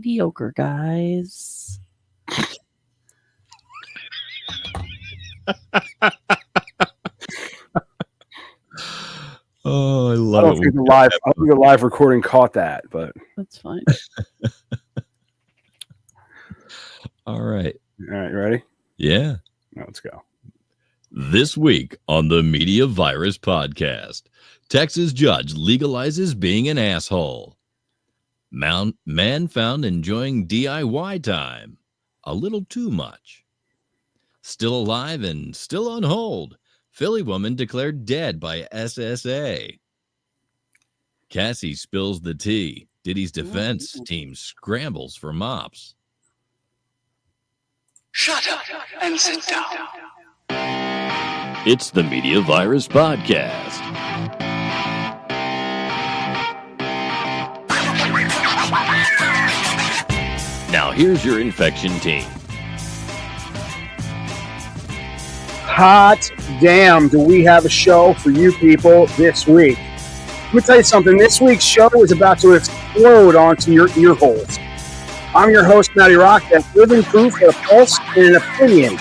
mediocre, guys. Oh, I love I don't think the live recording caught that, but that's fine. All right. All right, you ready? Yeah. Let's go. This week on the Media Virus Podcast, Texas judge legalizes being an asshole. Man found enjoying DIY time a little too much. Still alive and still on hold. Philly woman declared dead by SSA. Cassie spills the tea. Diddy's defense team scrambles for mops. Shut up and sit down. It's the Media Virus Podcast. Now here's your infection team. Hot damn, do we have a show for you people this week? Let me tell you something. This week's show is about to explode onto your ear holes. I'm your host, Matty Rock, that's living proof that a pulse and an opinion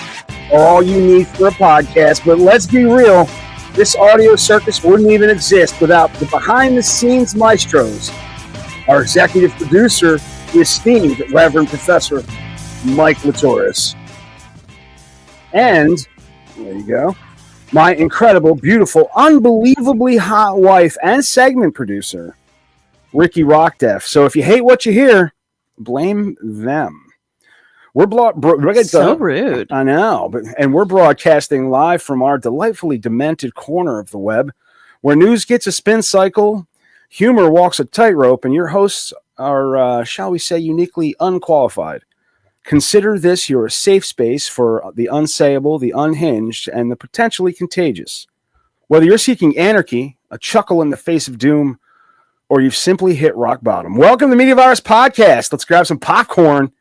are all you need for a podcast. But let's be real, this audio circus wouldn't even exist without the behind-the-scenes maestros. Our executive producer, the esteemed Reverend Professor Mike Litoris. And, there you go, my incredible, beautiful, unbelievably hot wife and segment producer, Ricky Rockdeff. So if you hate what you hear, blame them. We're so rude. I know, and we're broadcasting live from our delightfully demented corner of the web, where news gets a spin cycle, humor walks a tightrope, and your hosts are, shall we say, uniquely unqualified. Consider this your safe space for the unsayable, the unhinged, and the potentially contagious. Whether you're seeking anarchy, a chuckle in the face of doom, or you've simply hit rock bottom. Welcome to the Media Virus Podcast. Let's grab some popcorn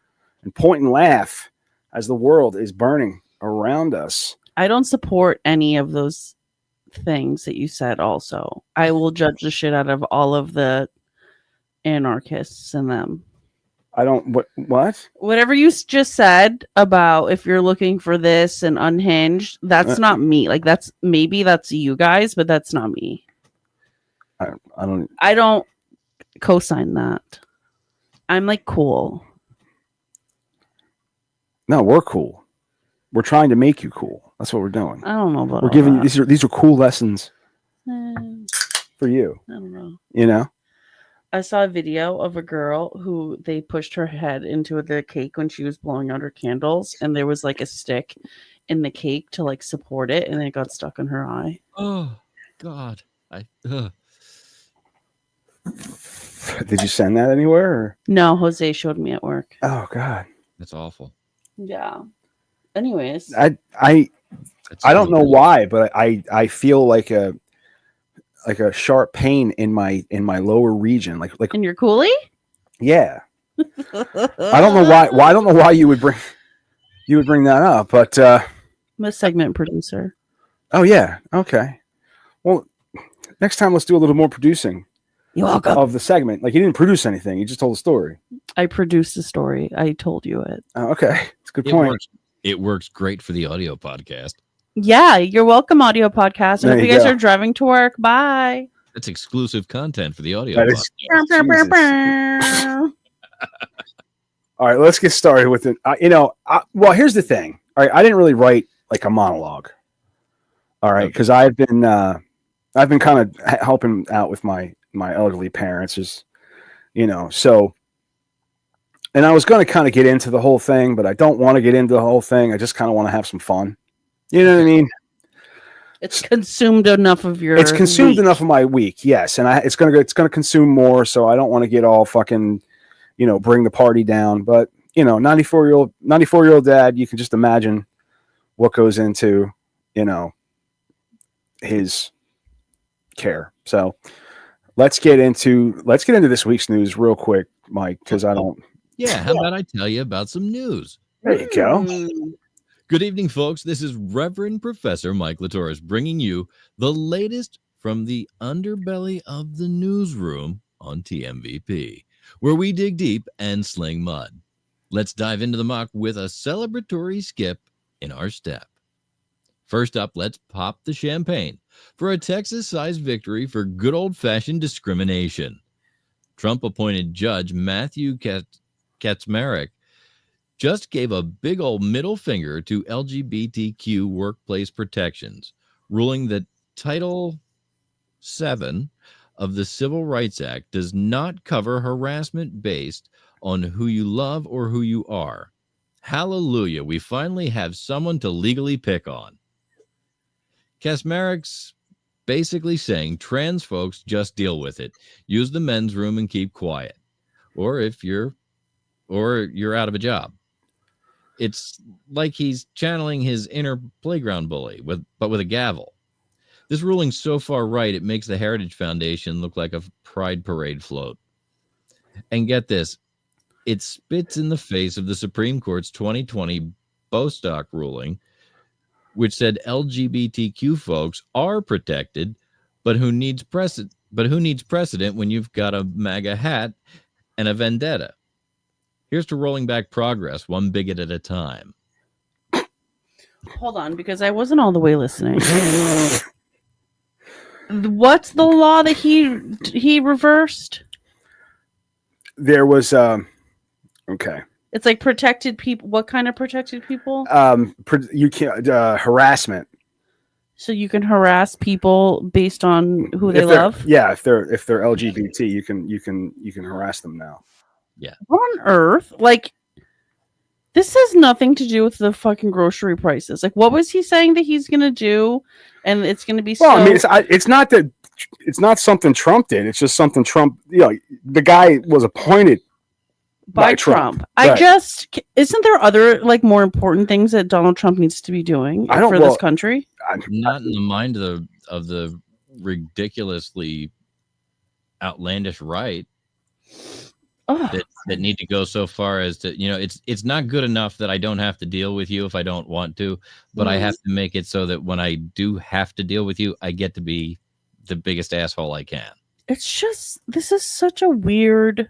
and point and laugh as the world is burning around us. I don't support any of those things that you said also. I will judge the shit out of all of the anarchists in them. I don't... What? Whatever you just said about if you're looking for this and unhinged, that's not me. Like, that's you guys, but that's not me. I don't co-sign that. I'm like cool. No, we're cool. We're trying to make you cool. That's what we're doing. I don't know about. We're giving you these are cool lessons for you. I don't know. You know. I saw a video of a girl who they pushed her head into the cake when she was blowing out her candles, and there was like a stick in the cake to like support it, and it got stuck in her eye. Oh God! Did you send that anywhere? Or? No, Jose showed me at work. Oh God, that's awful. Yeah. Anyways, I don't know why, but I feel like a sharp pain in my lower region, like in your coolie. Yeah. I don't know why. I don't know why you would bring that up, but I'm a segment producer. Oh yeah. Okay. Well, next time let's do a little more producing. You're welcome. Of the segment. Like you didn't produce anything. You just told a story. I produced the story. I told you it. Oh, okay. It's a good point. It works great for the audio podcast. Yeah, you're welcome, audio podcast. And if you guys are driving to work, bye. That's exclusive content for the audio podcast. All right, let's get started with it. Well, here's the thing. All right, I didn't really write like a monologue. All right, because I've been kind of helping out with my elderly parents, so. And I was going to kind of get into the whole thing, but I don't want to get into the whole thing. I just kind of want to have some fun. You know what I mean? It's consumed enough of your. It's consumed enough of my week, yes, and it's gonna consume more. So I don't want to get all fucking, bring the party down. But 94-year-old dad, you can just imagine what goes into, his care. So let's get into this week's news real quick, Mike, because I don't. Yeah, how about I tell you about some news? There you go. Good evening, folks. This is Reverend Professor Mike Litoris bringing you the latest from the underbelly of the newsroom on TMVP. where we dig deep and sling mud. Let's dive into the muck with a celebratory skip in our step. First up, let's pop the champagne for a Texas-sized victory for good old-fashioned discrimination. Trump-appointed Judge Matthew Kaczmarek just gave a big old middle finger to LGBTQ workplace protections, ruling that Title VII of the Civil Rights Act does not cover harassment based on who you love or who you are. Hallelujah, we finally have someone to legally pick on. Kaczmarek's basically saying trans folks just deal with it. Use the men's room and keep quiet. Or you're out of a job. It's like he's channeling his inner playground bully but with a gavel. This ruling's so far right, it makes the Heritage Foundation look like a pride parade float. And get this, it spits in the face of the Supreme Court's 2020 Bostock ruling, which said LGBTQ folks are protected, but who needs precedent when you've got a MAGA hat and a vendetta? Here's to rolling back progress, one bigot at a time. Hold on, because I wasn't all the way listening. What's the law that he reversed? There was okay. It's like protected people. What kind of protected people? You can't harassment. So you can harass people based on who they love. Yeah, if they're LGBT, you can harass them now. Yeah. What on earth? Like, this has nothing to do with the fucking grocery prices. Like, what was he saying that he's gonna do? And it's gonna be well. I mean, it's not something Trump did. It's just something Trump. The guy was appointed by Trump. Right. Isn't there other like more important things that Donald Trump needs to be doing for this country? Not in the mind of the ridiculously outlandish right that need to go so far as to, it's not good enough that I don't have to deal with you if I don't want to, but I have to make it so that when I do have to deal with you, I get to be the biggest asshole I can. It's just, this is such a weird.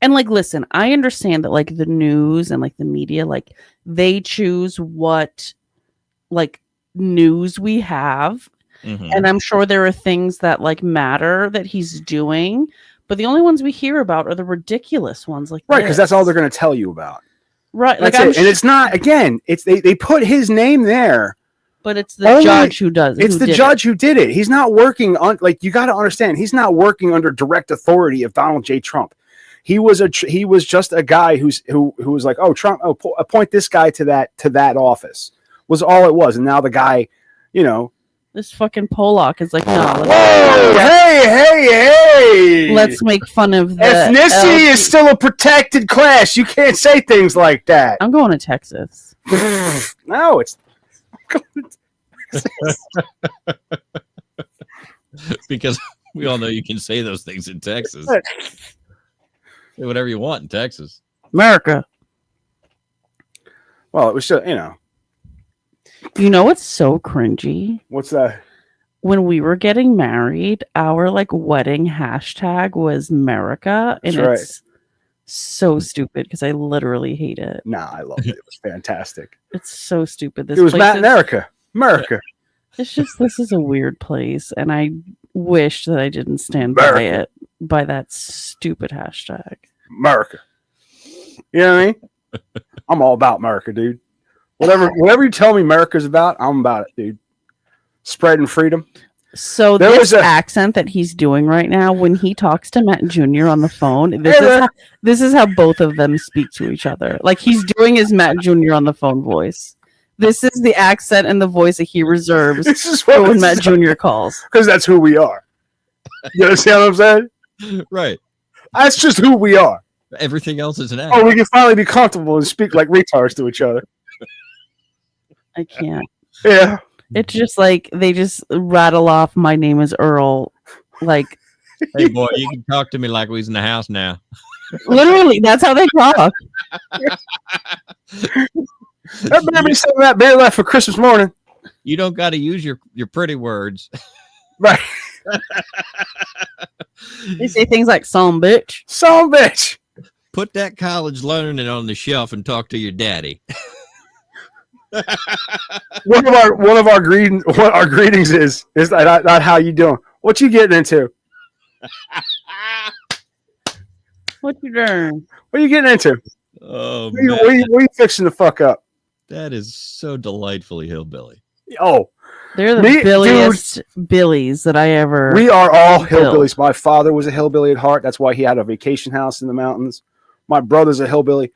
And like, listen, I understand that like the news and like the media, like they choose what like news we have. Mm-hmm. And I'm sure there are things that like matter that he's doing, but the only ones we hear about are the ridiculous ones. Like, right. Cause that's all they're going to tell you about. Right. That's like, and it's not, again, it's they put his name there. But it's the judge who does it. It's the judge who did it. He's not working on, like, you got to understand, he's not working under direct authority of Donald J. Trump. He was just a guy who was like, oh, Trump, appoint this guy to that office, was all it was. And now the guy, this fucking Pollock is like, no. Whoa, hey. Let's make fun of the ethnicity is still a protected class. You can't say things like that. I'm going to Texas. No, it's. Because we all know you can say those things in Texas. Say whatever you want in Texas. America. Well, it was just, You know what's so cringy? What's that? When we were getting married, our like wedding hashtag was America, and That's it's so stupid because I literally hate it. Nah, I loved it. It was fantastic. It's so stupid. It was America. It's just, this is a weird place, and I wish that I didn't stand by that stupid hashtag. America. You know what I mean? I'm all about America, dude. Whatever you tell me America's about, I'm about it, dude. Spreading freedom. So this accent that he's doing right now, when he talks to Matt Jr. on the phone, this is how both of them speak to each other. Like, he's doing his Matt Jr. on the phone voice. This is the accent and the voice that he reserves for when Matt Jr. calls. Because that's who we are. You understand what I'm saying? Right. That's just who we are. Everything else is an act. Oh, we can finally be comfortable and speak like retards to each other. I can't. Yeah. It's just like they just rattle off, my name is Earl. Like, hey, boy, you can talk to me like we was in the house now. Literally, that's how they talk. That baby said that beer left for Christmas morning. You don't got to use your pretty words. Right. They say things like "some bitch." Son of a bitch. Put that college learning on the shelf and talk to your daddy. One of our greetings is not how you doing. What you getting into? What you doing? What are you getting into? Oh, What man. are you fixing to fuck up? That is so delightfully hillbilly. Oh, They're the Me- billiest billies that I ever. we are all Bill. hillbillies. My father was a hillbilly at heart. That's why he had a vacation house in the mountains. My brother's a hillbilly.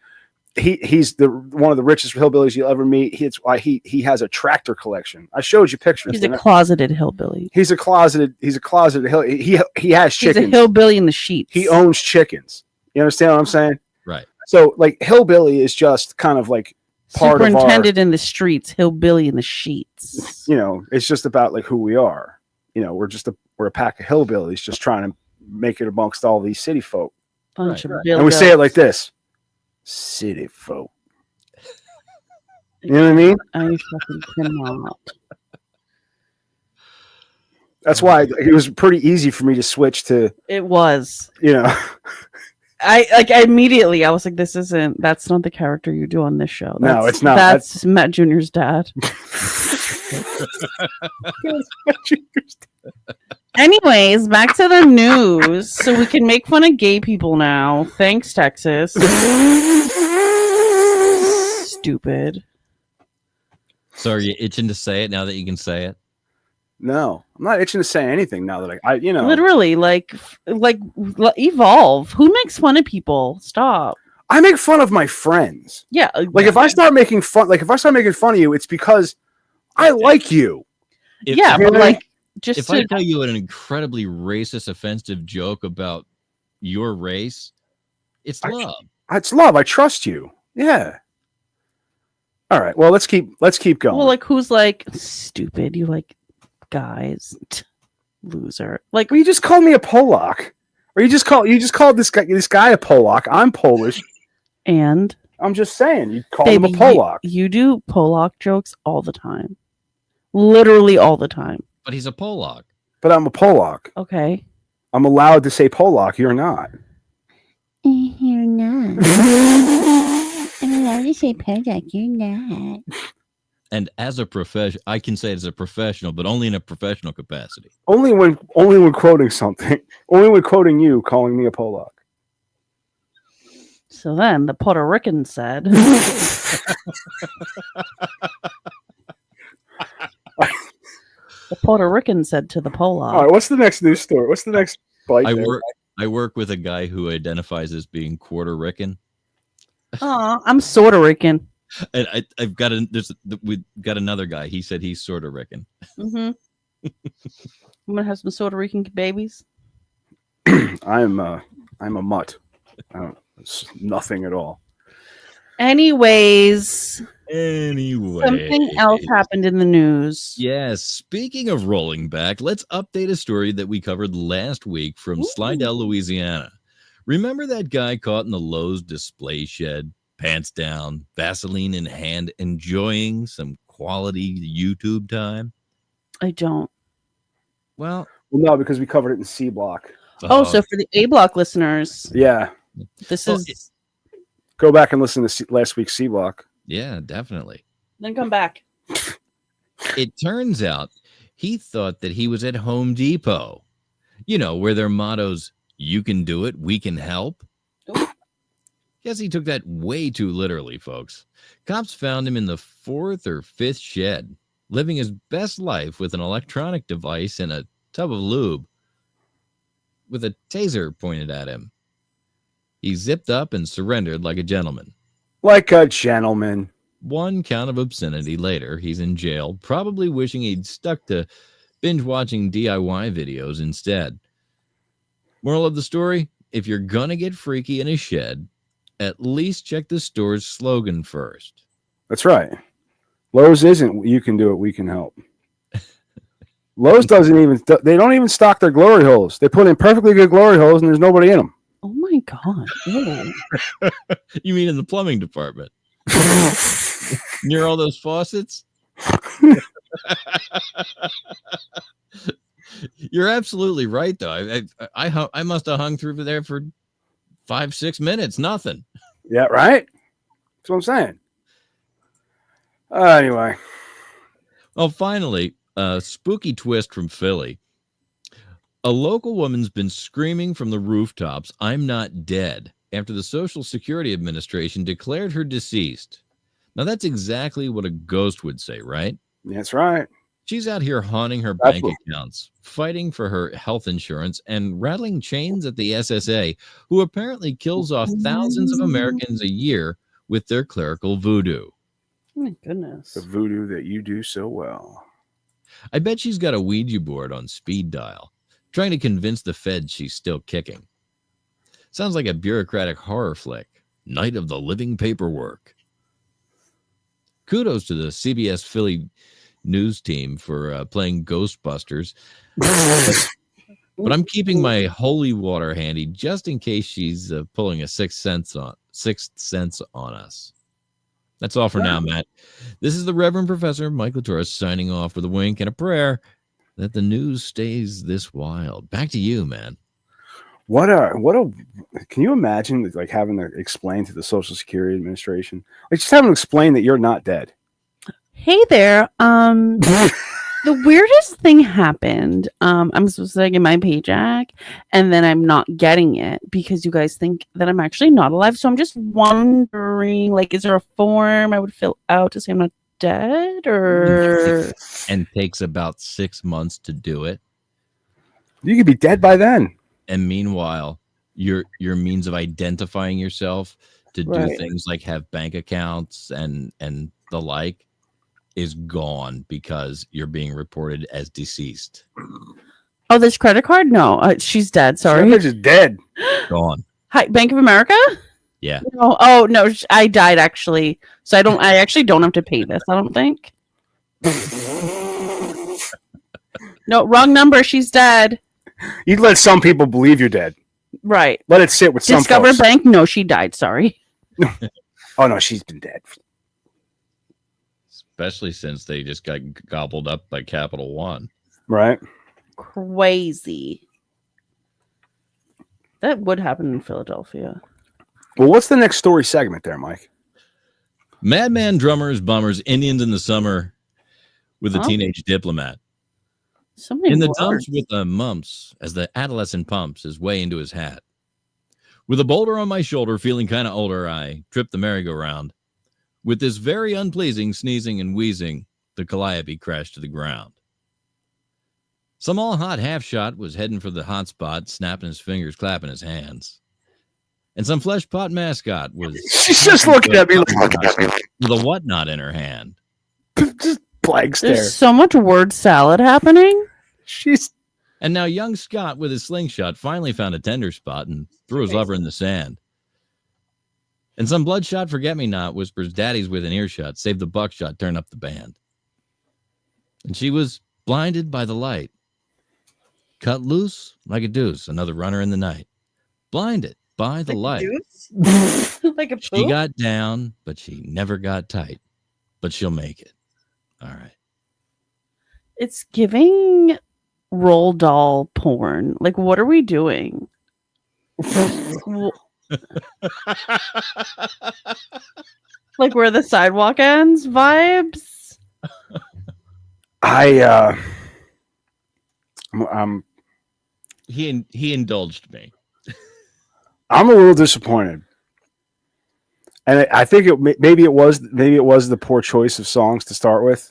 He's one of the richest hillbillies you'll ever meet. He has a tractor collection. I showed you pictures. He's a closeted hillbilly. He's a closeted hill. He has He's chickens. a hillbilly in the sheets. He owns chickens. You understand what I'm saying? Right. So like hillbilly is just kind of like part of our, superintendent in the streets, hillbilly in the sheets. it's just about like who we are. We're a pack of hillbillies just trying to make it amongst all these city folk. Bunch of And we say it like this. City folk. You know what I mean? I fucking cannot. That's why it was pretty easy for me to switch to, It was. I immediately I was like, that's not the character you do on this show. No, it's not. That's Matt Jr.'s dad. Anyways, back to the news. So we can make fun of gay people now. Thanks, Texas. Stupid. So are you itching to say it now that you can say it? No, I'm not itching to say anything now that I Literally, like evolve. Who makes fun of people? Stop. I make fun of my friends. Yeah. Like if I start making fun of you, it's because I like you. But like just if I tell you an incredibly racist, offensive joke about your race, it's love. It's love. I trust you. Yeah. All right. Well, let's keep going. Well, like who's like stupid? You like guys, loser. Like well, you just called me a Polak, or you just called this guy a Polak. I'm Polish, and I'm just saying you called him a Polak. You do Polak jokes all the time, literally all the time. But he's a Polak. But I'm a Polak. Okay, I'm allowed to say Polak. You're not. You're not. I'm allowed to say Polak. You're not. And as a profession, I can say it as a professional, but only in a professional capacity. Only when quoting something. Only when quoting you, calling me a Polak. so then the Puerto Rican said, the Puerto Rican said to the Polak. All right, what's the next news story? What's the next bite? I work with a guy who identifies as being Puerto Rican. "Oh, I'm sort of Rican." And we've got another guy. He said he's sort of Rican. Mm-hmm. I'm gonna have some Puerto Rican babies. I'm a mutt. It's nothing at all. Anyways, Anyway, something else happened in the news. Yes. Speaking of rolling back, let's update a story that we covered last week from Slidell, Louisiana. Remember that guy caught in the Lowe's display shed, pants down, Vaseline in hand, enjoying some quality YouTube time? I don't. Well, No, because we covered it in C block. Oh, so for the A block listeners, Yeah, this Well, is go back and listen to last week's C block. yeah, definitely. then come back. It turns out he thought that he was at Home Depot, where their motto's, "You can do it, we can help." Guess he took that way too literally, folks. Cops found him in the 4th or 5th shed, living his best life with an electronic device and a tub of lube, with a taser pointed at him. He zipped up and surrendered like a gentleman. Like a gentleman. 1 count of obscenity later, he's in jail, probably wishing he'd stuck to binge watching DIY videos instead. Moral of the story, if you're gonna get freaky in a shed, at least check the store's slogan first. That's right. Lowe's isn't "You can do it, we can help." Lowe's they don't even stock their glory holes. They put in perfectly good glory holes and there's nobody in them. Oh my god! Ew. You mean in the plumbing department? Near all those faucets? You're absolutely right, though. I must have hung through there for 5-6 minutes. Nothing. Yeah, right? That's what I'm saying. Anyway. Well, finally, a spooky twist from Philly. A local woman's been screaming from the rooftops, "I'm not dead," after the Social Security Administration declared her deceased. Now, that's exactly what a ghost would say, right? That's right. She's out here haunting her bank accounts, fighting for her health insurance, and rattling chains at the SSA, who apparently kills off thousands of Americans a year with their clerical voodoo. Oh my goodness. The voodoo that you do so well. I bet she's got a Ouija board on speed dial, trying to convince the Fed she's still kicking. Sounds like a bureaucratic horror flick. Night of the Living Paperwork. Kudos to the CBS Philly news team for playing Ghostbusters. But I'm keeping my holy water handy just in case she's pulling a sixth sense on us. That's all for now, Matt. This is the Reverend Professor Mike Litoris signing off with a wink and a prayer that the news stays this wild. Back to you, man. Can you imagine like having to explain to the Social Security Administration, like just having to explain that you're not dead? Hey there. The weirdest thing happened. I'm supposed to get my paycheck, and then I'm not getting it because you guys think that I'm actually not alive. So I'm just wondering, like, is there a form I would fill out to say I'm not dead, or? And takes about 6 months to do it. You could be dead by then. And meanwhile, your means of identifying yourself to do things like have bank accounts and the like is gone because you're being reported as deceased. Oh, this credit card? No, she's dead. Sorry, She's just dead. Gone. Hi, Bank of America. Yeah. Oh no, I died actually. So I actually don't have to pay this. I don't think. No, wrong number. She's dead. You'd let some people believe you're dead. Right. Let it sit with some Discover folks. Bank. No, she died. Sorry. Oh no, she's been dead. Especially since they just got gobbled up by Capital One. Right. Crazy. That would happen in Philadelphia. Well, what's the next story segment there, Mike? Madman drummers, bummers, Indians in the summer with a teenage diplomat. In the dumps with the mumps as the adolescent pumps his way into his hat. With a boulder on my shoulder, feeling kind of older, I tripped the merry-go-round. With this very unpleasing sneezing and wheezing, the calliope crashed to the ground. Some all-hot half-shot was heading for the hot spot, snapping his fingers, clapping his hands. And some flesh-pot mascot was... She's just looking at me like... With a whatnot in her hand. Just blank stare. There's so much word salad happening. And now young Scott with his slingshot finally found a tender spot and threw his lover in the sand. And some bloodshot forget-me-not whispers daddy's within earshot, save the buckshot, turn up the band. And she was blinded by the light. Cut loose like a deuce, another runner in the night. Blinded by the light. Like a poop? She got down, but she never got tight. But she'll make it. All right. It's giving roll doll porn. Like, what are we doing? Like where the sidewalk ends vibes. He indulged me. I'm a little disappointed, and I think maybe it was the poor choice of songs to start with.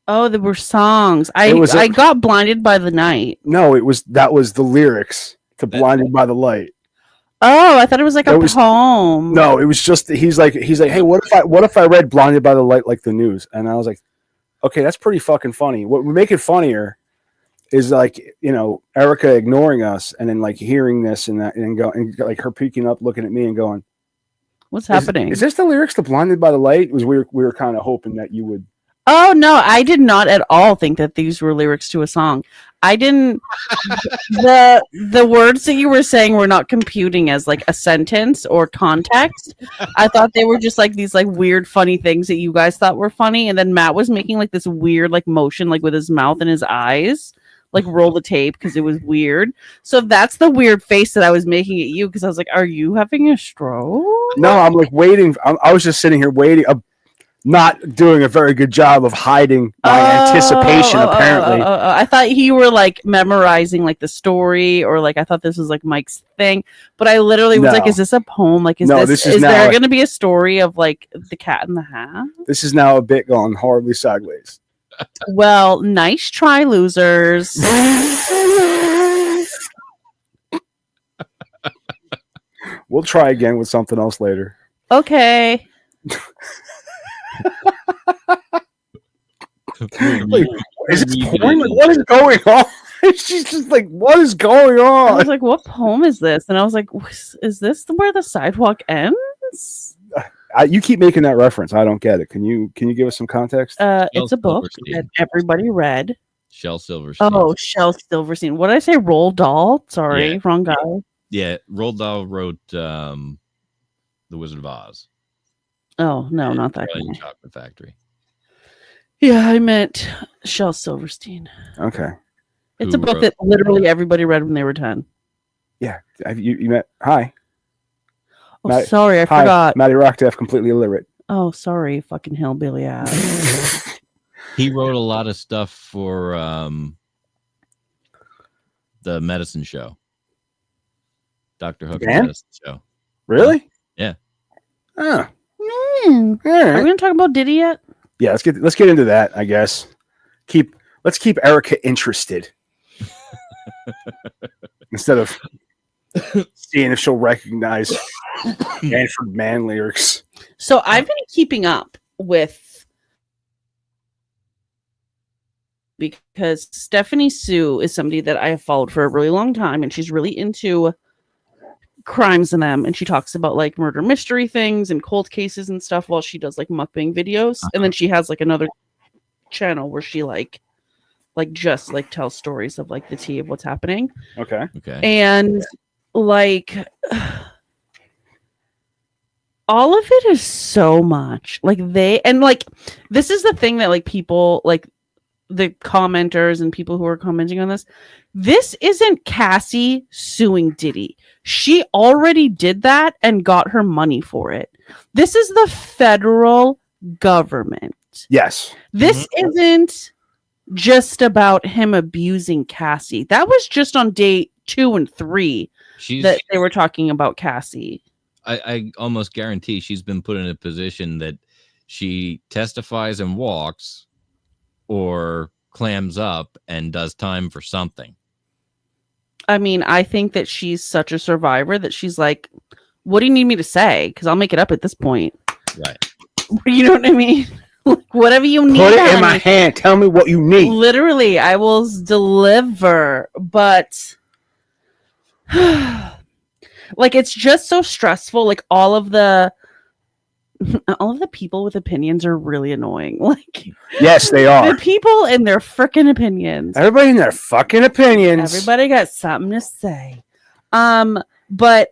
Oh, there were songs. I got blinded by the night. No, that was the lyrics to "Blinded by the Light." Oh, I thought it was like a poem. No, it was just he's like, hey, what if I read "Blinded by the Light" like the news? And I was like, okay, that's pretty fucking funny. What would make it funnier is like, you know, Erica ignoring us and then like hearing this and that and like her peeking up, looking at me and going, "What's happening? Is this the lyrics to "Blinded by the Light"? We were kind of hoping that you would. Oh no, I did not at all think that these were lyrics to a song. I didn't. The words that you were saying were not computing as like a sentence or context. I thought they were just like these like weird funny things that you guys thought were funny, and then Matt was making like this weird like motion like with his mouth and his eyes. like roll the tape because it was weird. So that's the weird face that I was making at you because I was like, are you having a stroke? No, I'm like waiting. I was just sitting here waiting. Not doing a very good job of hiding my anticipation, apparently. I thought you were like memorizing like the story, or like I thought this was like Mike's thing, but I literally was like, is this a poem? Like, is there going to be a story of like the Cat in the Hat? This is now a bit gone horribly sideways. Well, nice try, losers. We'll try again with something else later. Okay. Like, is this porn? Like, what is going on? She's just like, what is going on? I was like, what poem is this? And I was like, is this where the sidewalk ends? You keep making that reference. I don't get it. Can you give us some context? It's a book that everybody read. Shel Silverstein. Oh, Shel Silverstein. What did I say? Roald Dahl? Sorry, wrong guy. Yeah, Roald Dahl wrote The Wizard of Oz. Oh, no, not that guy. Chocolate Factory. Yeah, I meant Shel Silverstein. Okay. It's a book that literally everybody read when they were 10. Yeah. You met... Hi. Oh, sorry, I forgot. Matty Rockdeff, completely illiterate. Oh, sorry, fucking hillbilly ass. He wrote a lot of stuff for the medicine show. Dr. Hook's medicine show. Really? Yeah. Oh. Are we going to talk about Diddy yet? Yeah, let's get into that, I guess. Let's keep Erica interested. Instead of seeing if she'll recognize Manfred Mann lyrics. So I've been keeping up with, because Stephanie Sue is somebody that I have followed for a really long time, and she's really into crimes in them, and she talks about like murder mystery things and cold cases and stuff while she does like mukbang videos. And then she has like another channel where she like just like tells stories of like the tea of what's happening. Okay. And like all of it is so much like this is the thing that like people like the commenters and people who are commenting on this isn't Cassie suing Diddy. She already did that and got her money for it. This is the federal government. Yes. This isn't just about him abusing Cassie. That was just on day 2 and 3 that they were talking about Cassie. I almost guarantee she's been put in a position that she testifies and walks or clams up and does time for something. I mean, I think that she's such a survivor that she's like, what do you need me to say? Because I'll make it up at this point. Right. You know what I mean? Like, whatever you need. Put it in my hand. Tell me what you need. Literally, I will deliver. But like, it's just so stressful. Like all of the people with opinions are really annoying. Like, yes, they are. The people and their freaking opinions. Everybody in their fucking opinions. Everybody got something to say. But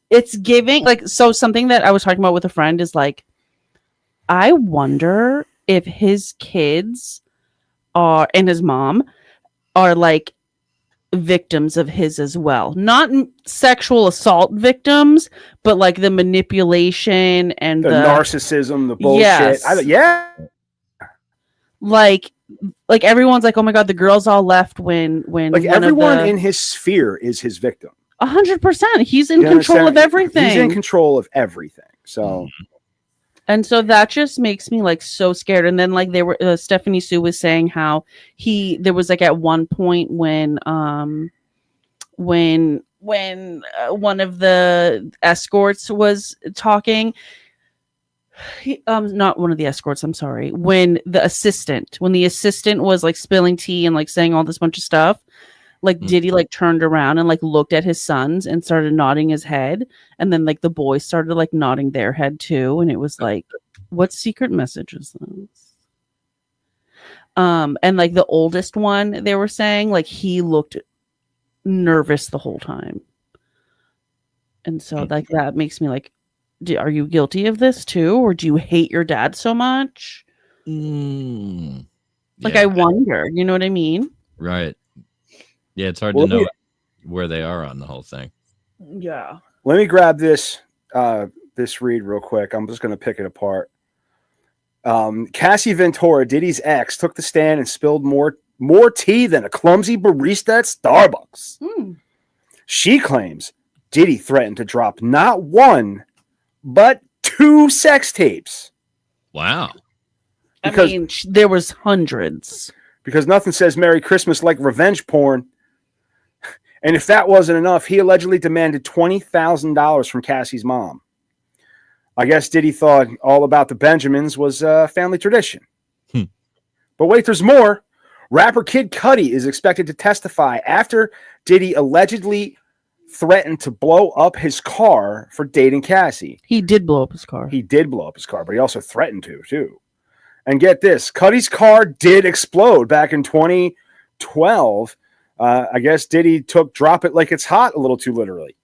it's giving like, so something that I was talking about with a friend is like, I wonder if his kids are and his mom are like victims of his as well. Not sexual assault victims, but like the manipulation and the narcissism, the bullshit. Yes. Yeah. Like everyone's like, oh my god, the girls all left when like everyone in his sphere is his victim. 100%. He's in control of everything. He's in control of everything. So. And so that just makes me like so scared. And then like they were Stephanie Sue was saying how there was like at one point when one of the escorts was talking, not one of the escorts, I'm sorry, when the assistant was like spilling tea and like saying all this bunch of stuff, like Diddy like turned around and like looked at his sons and started nodding his head, and then like the boys started like nodding their head too, and it was like, what secret message is this? And like the oldest one, they were saying like he looked nervous the whole time, and so like that makes me like, are you guilty of this too, or do you hate your dad so much? Like, I wonder, you know what I mean? Right. Yeah, it's hard Well, to know where they are on the whole thing. Yeah. Let me grab this read real quick. I'm just going to pick it apart. Cassie Ventura, Diddy's ex, took the stand and spilled more tea than a clumsy barista at Starbucks. She claims Diddy threatened to drop not one, but 2 sex tapes. Wow. Because, I mean, there was hundreds. Because nothing says Merry Christmas like revenge porn. And if that wasn't enough, he allegedly demanded $20,000 from Cassie's mom. I guess Diddy thought all about the Benjamins was a family tradition. But wait, there's more. Rapper Kid Cudi is expected to testify after Diddy allegedly threatened to blow up his car for dating Cassie. He did blow up his car. He did blow up his car, but he also threatened to, too. And get this, Cudi's car did explode back in 2012. I guess Diddy took Drop It Like It's Hot a little too literally.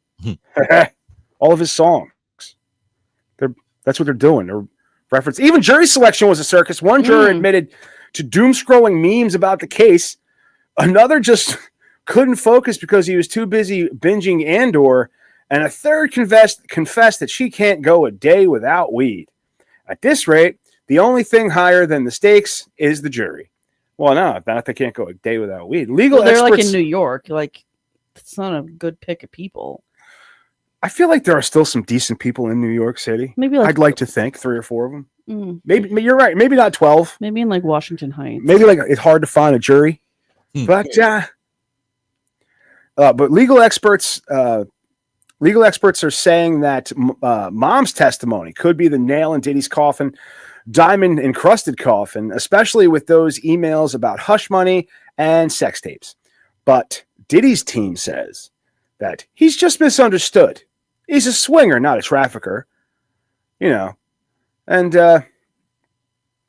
All of his songs. That's what they're doing. They're reference. Even jury selection was a circus. One juror admitted to doom-scrolling memes about the case. Another just couldn't focus because he was too busy binging Andor. And a third confessed that she can't go a day without weed. At this rate, the only thing higher than the stakes is the jury. Well, no, not they can't go a day without weed. Legal they're experts, like in New York. Like, it's not a good pick of people. I feel like there are still some decent people in New York City. Maybe like, I'd like to think 3 or 4 of them. Maybe you're right. Maybe not 12. Maybe in like Washington Heights. Maybe like it's hard to find a jury. But legal experts are saying that mom's testimony could be the nail in Diddy's coffin, diamond encrusted coffin, especially with those emails about hush money and sex tapes. But Diddy's team says that he's just misunderstood. He's a swinger, not a trafficker. You know, and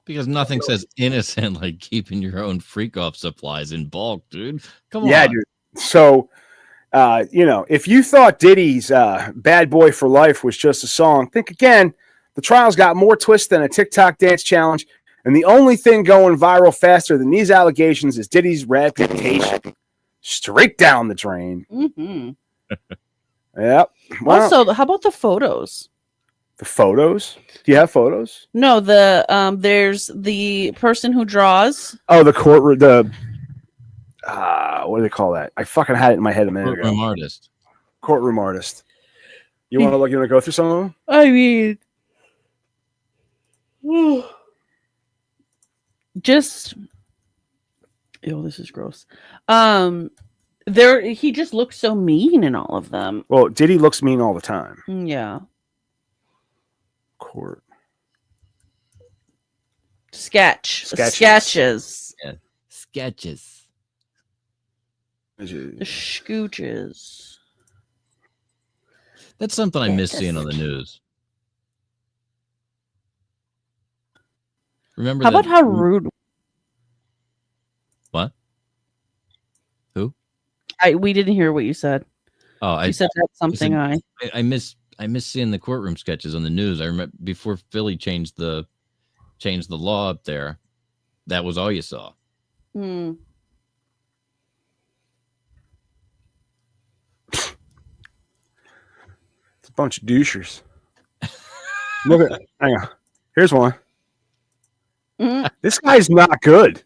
because nothing says innocent like keeping your own freak off supplies in bulk, dude. Come on. Yeah, dude. So, if you thought Diddy's Bad Boy for Life was just a song, think again. The trial's got more twists than a TikTok dance challenge, and the only thing going viral faster than these allegations is Diddy's reputation. Straight down the drain. Yep. Well, also, how about the photos? The photos? Do you have photos? No, there's the person who draws. Oh, the courtroom. What do they call that? I fucking had it in my head a minute ago. Courtroom artist. Courtroom artist. You want to go through some of them? I mean, just. Oh, this is gross. He just looks so mean in all of them. Well, Diddy looks mean all the time. Yeah. Court. Sketches. Yeah. Sketches. The scooches. That's something I miss seeing on the news. Remember? How about how rude? What? Who? We didn't hear what you said. Oh, you said that's something I miss seeing the courtroom sketches on the news. I remember before Philly changed the law up there. That was all you saw. It's a bunch of douchers. Look at. Hang on. Here's one. This guy's not good.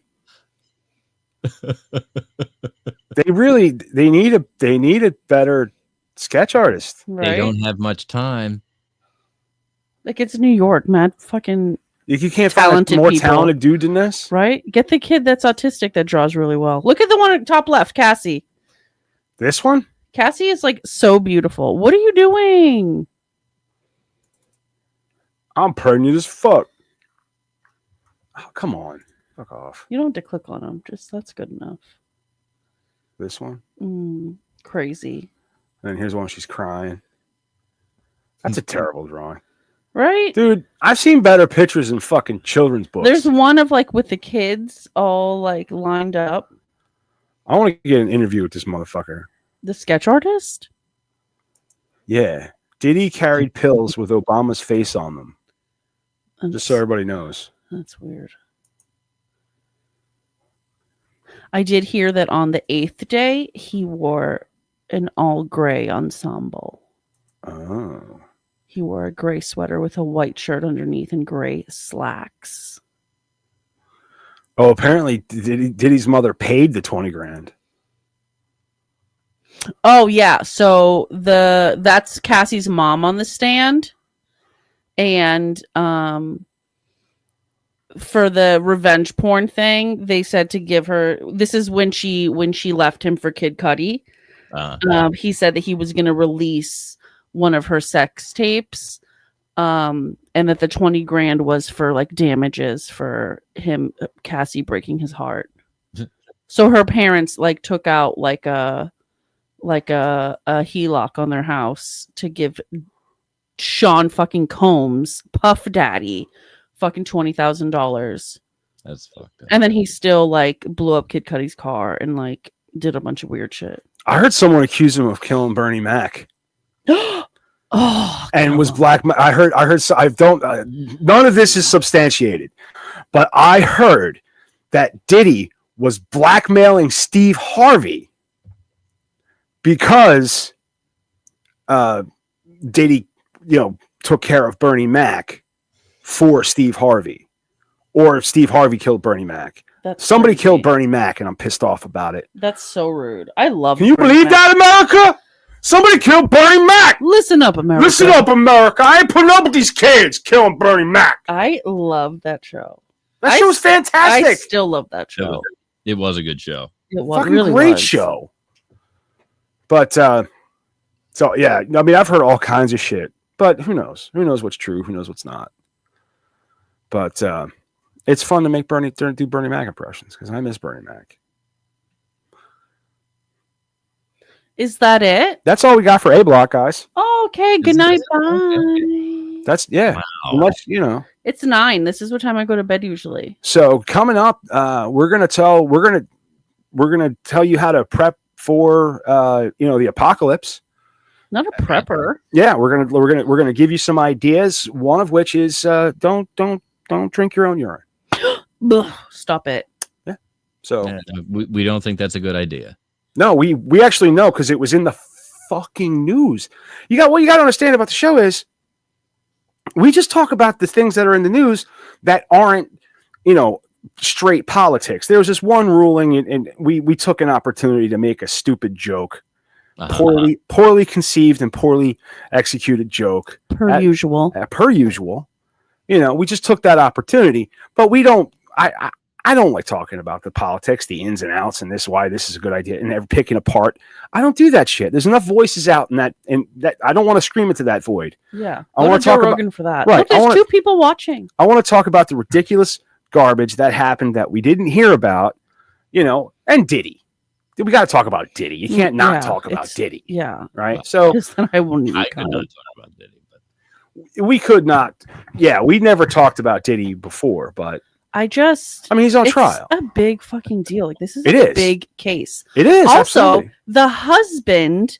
They need a better sketch artist. Right? They don't have much time. Like, it's New York, man. Fucking you can't find a more talented dude than this, right? Get the kid that's autistic that draws really well. Look at the one at top left, Cassie. This one? Cassie is like so beautiful. What are you doing? I'm pregnant as fuck. Oh, come on. Fuck off. You don't have to click on them. Just that's good enough. This one? Crazy. And here's one she's crying. That's a terrible drawing. Right? Dude, I've seen better pictures in fucking children's books. There's one of like with the kids all like lined up. I want to get an interview with this motherfucker. The sketch artist? Yeah. Diddy carried pills with Obama's face on them. Just so everybody knows. That's weird. I did hear that on the 8th day, he wore an all gray ensemble. Oh. He wore a gray sweater with a white shirt underneath and gray slacks. Oh, apparently Diddy's mother paid the 20 grand. Oh yeah, so that's Cassie's mom on the stand, and for the revenge porn thing, they said to give her. This is when she left him for Kid Cudi. He said that he was going to release one of her sex tapes, and that the 20 grand was for like damages for him, Cassie breaking his heart. So her parents like took out like a HELOC on their house to give Sean fucking Combs, Puff Daddy, fucking $20,000. That's fucked up. And then he still like blew up Kid Cudi's car and like did a bunch of weird shit. I heard someone accuse him of killing Bernie Mac. Oh, and was black. I heard. I don't. None of this is substantiated, but I heard that Diddy was blackmailing Steve Harvey because Diddy, took care of Bernie Mac for Steve Harvey, or Steve Harvey killed Bernie Mac. Somebody crazy. killed Bernie Mac, and I'm pissed off about it. That's so rude. I love. Can you Bernie believe Mac. that, America? Somebody killed Bernie Mac. Listen up, America. Listen up, America. I ain't putting up with these kids killing Bernie Mac. I love that show. That show's fantastic. I still love that show. It was a good show. It was Fucking really great was. show. But so yeah, I mean, I've heard all kinds of shit, but who knows? Who knows what's true? Who knows what's not? But it's fun to make do Bernie Mac impressions because I miss Bernie Mac. Is that it? That's all we got for A Block, guys. Oh, okay. Good Is night. it? Bye. That's Wow. Unless It's 9. This is what time I go to bed usually. So coming up, we're gonna tell you how to prep for the apocalypse. Not a prepper. Yeah, we're gonna give you some ideas. One of which is don't drink your own urine. Ugh, stop it. Yeah. So We don't think that's a good idea. no, we actually know because it was in the fucking news. What you got to understand about the show is we just talk about the things that are in the news that aren't straight politics. There was this one ruling, and we took an opportunity to make a stupid joke. Poorly conceived and poorly executed joke. Per usual. Per usual. We just took that opportunity, but we don't. I don't like talking about the politics, the ins and outs, and why this is a good idea, and picking apart. I don't do that shit. There's enough voices out in that I don't want to scream into that void. Yeah, I want to talk Rogan about for that. Right, Look, there's 2 people watching. I want to talk about the ridiculous garbage that happened that we didn't hear about, and Diddy. We got to talk about Diddy. You can't not talk about Diddy. Yeah, right. So then I wouldn't. I could not talk about Diddy, but we could not. Yeah, we never talked about Diddy before, but he's on trial. It's a big fucking deal. Like this is It a is. big case. It is Also, absolutely. the husband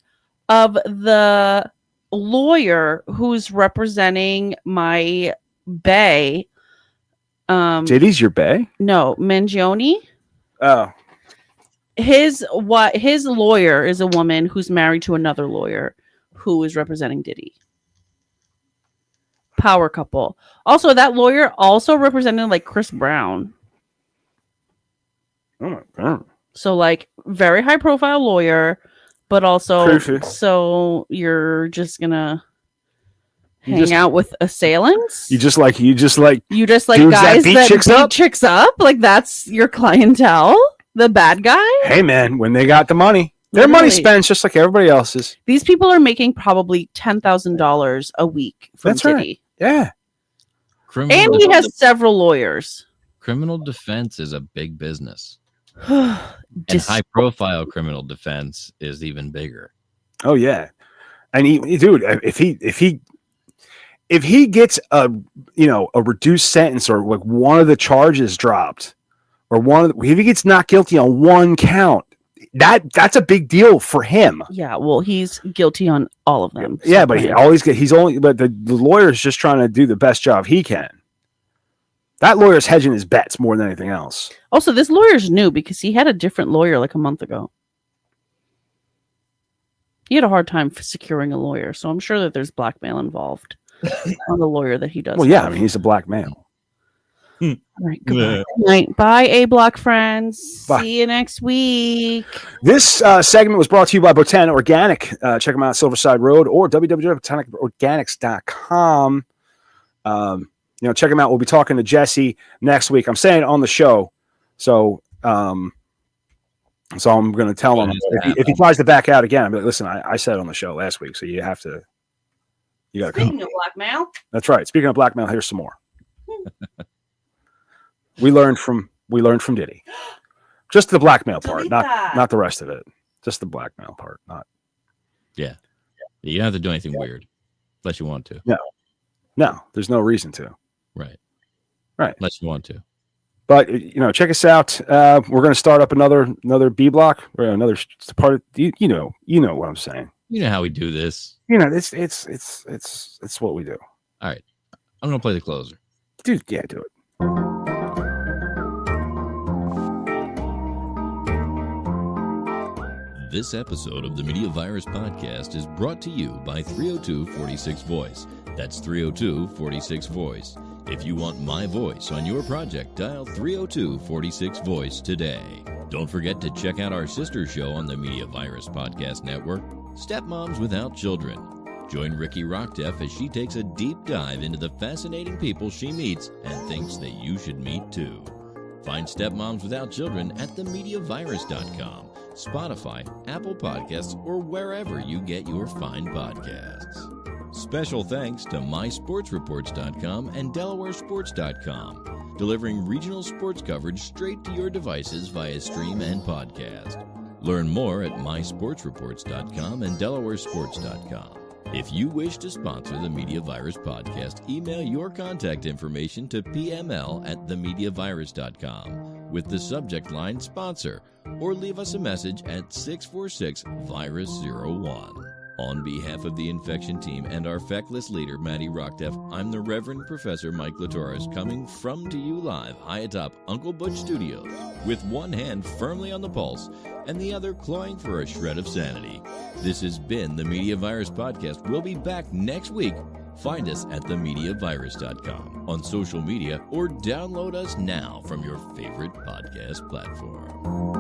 of the lawyer who's representing my bae. Diddy's your bae? No, Mangione. Oh. His lawyer is a woman who's married to another lawyer who is representing Diddy. Power couple. Also, that lawyer also represented like Chris Brown. Oh my God. So like very high profile lawyer, but also Creepy. so you're just gonna hang out with assailants? You just like You just like dudes guys beat that chicks beat up? chicks up? Like that's your clientele? The bad guy? hey man, when they got the money, their money Literally. spends just like everybody else's. These people are making probably $10,000 a week from That's right. Diddy. Yeah. And he has several lawyers. criminal defense is a big business. And Just high profile criminal defense is even bigger. Oh yeah. And dude, if he gets a reduced sentence or like one of the charges dropped, or if he gets not guilty on one count, that's a big deal for him. yeah, well, he's guilty on all of them. Yeah, but the lawyer's just trying to do the best job he can. That lawyer's hedging his bets more than anything else. Also, this lawyer's new because he had a different lawyer like a month ago. He had a hard time securing a lawyer, so I'm sure that there's blackmail involved on the lawyer that he does. Well, yeah, have. I mean, he's a black male. All right, goodbye. Good night. Bye, A Block friends. Bye. See you next week. This segment was brought to you by Botan Organic. Check them out, Silverside Road, or www.botanicorganics.com. Check them out. We'll be talking to Jesse next week. I'm saying it on the show, so I'm going to tell him if he tries to back out again. I'm like, listen, I said it on the show last week, so you got to come. Speaking of blackmail. That's right. Speaking of blackmail, here's some more. We learned from Diddy. Just the blackmail part, not the rest of it. Just the blackmail part, not. Yeah. You don't have to do anything weird unless you want to. No, there's no reason to. Right. Unless you want to. But check us out. We're going to start up another B block or another part of you know what I'm saying. You know how we do this. It's what we do. All right. I'm going to play the closer. Dude, yeah, do it. This episode of the Media Virus Podcast is brought to you by 302-46 Voice. That's 302-46 Voice. If you want my voice on your project, dial 302-46 Voice today. Don't forget to check out our sister show on the Media Virus Podcast Network, Stepmoms Without Children. Join Ricky Rockdeff as she takes a deep dive into the fascinating people she meets and thinks that you should meet too. Find Stepmoms Without Children at themediavirus.com, Spotify, Apple Podcasts, or wherever you get your fine podcasts. Special thanks to mysportsreports.com and delawaresports.com, delivering regional sports coverage straight to your devices via stream and podcast. Learn more at mysportsreports.com and delawaresports.com. If you wish to sponsor the Media Virus Podcast, email your contact information to pml@themediavirus.com with the subject line sponsor, or leave us a message at 646-VIRUS-01. On behalf of the infection team and our feckless leader, Maddie Rockdeff, I'm the Reverend Professor Mike Litoris, coming from to you live high atop Uncle Butch Studios, with one hand firmly on the pulse and the other clawing for a shred of sanity. This has been the Media Virus Podcast. We'll be back next week. Find us at themediavirus.com, on social media, or download us now from your favorite podcast platform.